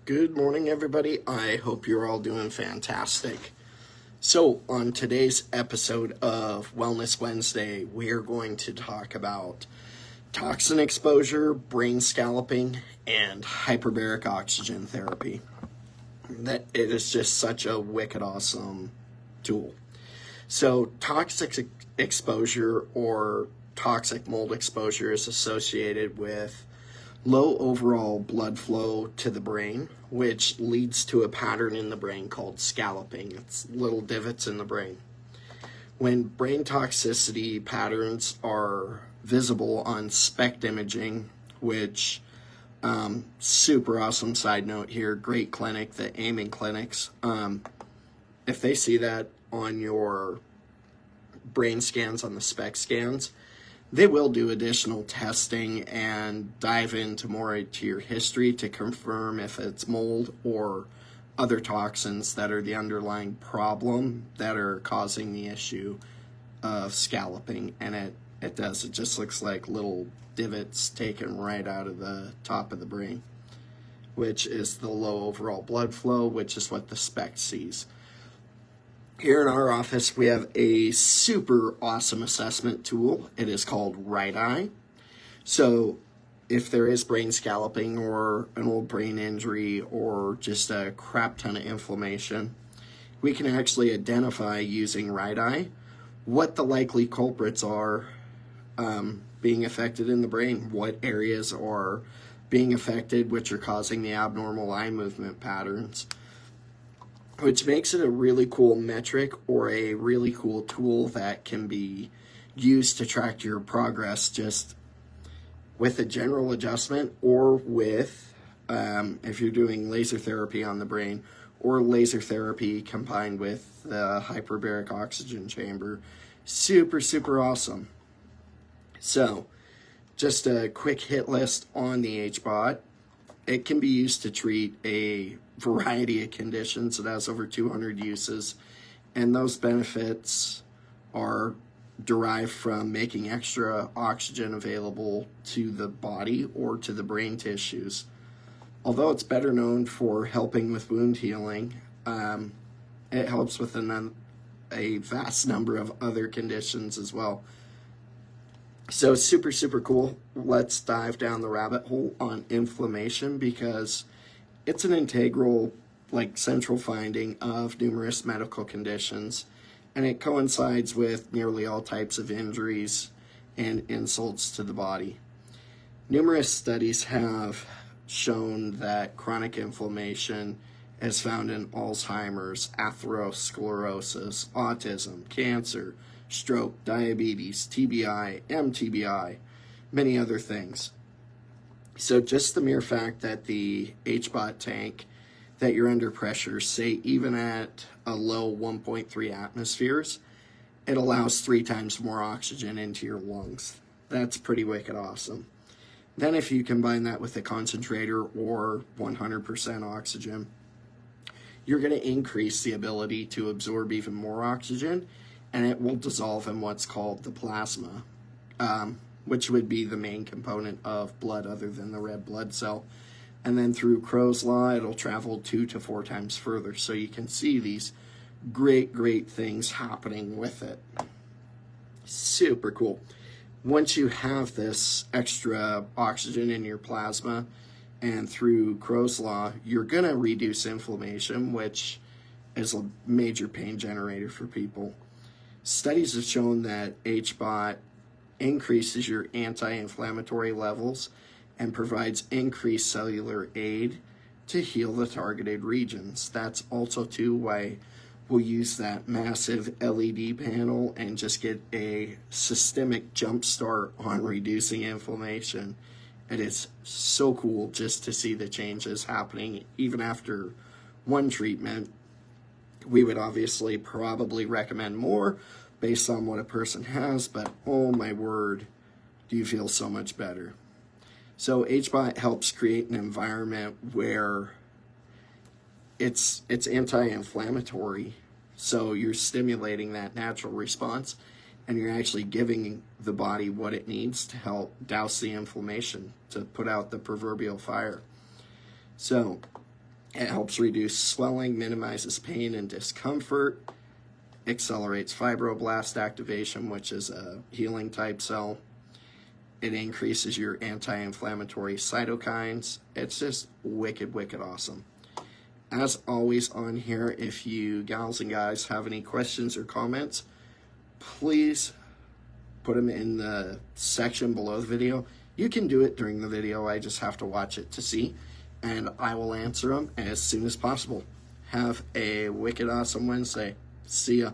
Good morning, everybody. I hope you're all doing fantastic. So, on today's episode of Wellness Wednesday, we're going to talk about toxin exposure, brain scalloping, and hyperbaric oxygen therapy. That it is just such a wicked awesome tool. So, toxic exposure or toxic mold exposure is associated with low overall blood flow to the brain, which leads to a pattern in the brain called scalloping. It's little divots in the brain. When brain toxicity patterns are visible on SPECT imaging, which super awesome side note here, great clinic, the aiming clinics, if they see that on your brain scans, on the SPECT scans, they will do additional testing and dive into more into your history to confirm if it's mold or other toxins that are the underlying problem that are causing the issue of scalloping. And it does. It just looks like little divots taken right out of the top of the brain, which is the low overall blood flow, which is what the SPECT sees. Here in our office, we have a super awesome assessment tool. It is called Right Eye. So if there is brain scalloping or an old brain injury or just a crap ton of inflammation, we can actually identify using Right Eye what the likely culprits are being affected in the brain, what areas are being affected, which are causing the abnormal eye movement patterns, which makes it a really cool metric or a really cool tool that can be used to track your progress just with a general adjustment or with, if you're doing laser therapy on the brain or laser therapy combined with the hyperbaric oxygen chamber. Super, super awesome. So, just a quick hit list on the HBOT. It can be used to treat a variety of conditions. It has over 200 uses, and those benefits are derived from making extra oxygen available to the body or to the brain tissues. Although it's better known for helping with wound healing, it helps with a vast number of other conditions as well. So super, super cool. Let's dive down the rabbit hole on inflammation because it's an integral, central finding of numerous medical conditions, and it coincides with nearly all types of injuries and insults to the body. Numerous studies have shown that chronic inflammation is found in Alzheimer's, atherosclerosis, autism, cancer, stroke, diabetes, TBI, MTBI, many other things. So just the mere fact that the HBOT tank, that you're under pressure, say even at a low 1.3 atmospheres, it allows 3 times more oxygen into your lungs. That's pretty wicked awesome. Then if you combine that with a concentrator or 100% oxygen, you're going to increase the ability to absorb even more oxygen, and it will dissolve in what's called the plasma, which would be the main component of blood other than the red blood cell. And then through Crow's law, it'll travel 2 to 4 times further. So you can see these great, great things happening with it. Super cool. Once you have this extra oxygen in your plasma, and through Crow's law, you're going to reduce inflammation, which is a major pain generator for people. Studies have shown that HBOT increases your anti-inflammatory levels and provides increased cellular aid to heal the targeted regions. That's also too why we'll use that massive LED panel and just get a systemic jump start on reducing inflammation. It is so cool just to see the changes happening even after one treatment. We would obviously probably recommend more based on what a person has, but oh my word, do you feel so much better. So HBOT helps create an environment where it's anti-inflammatory, so you're stimulating that natural response, and you're actually giving the body what it needs to help douse the inflammation, to put out the proverbial fire. So It helps reduce swelling, minimizes pain and discomfort, accelerates fibroblast activation, which is a healing type cell. It increases your anti-inflammatory cytokines. It's just wicked, wicked awesome. As always on here, if you gals and guys have any questions or comments, please put them in the section below the video. You can do it during the video. I just have to watch it to see, and I will answer them as soon as possible. Have a wicked awesome Wednesday. See ya.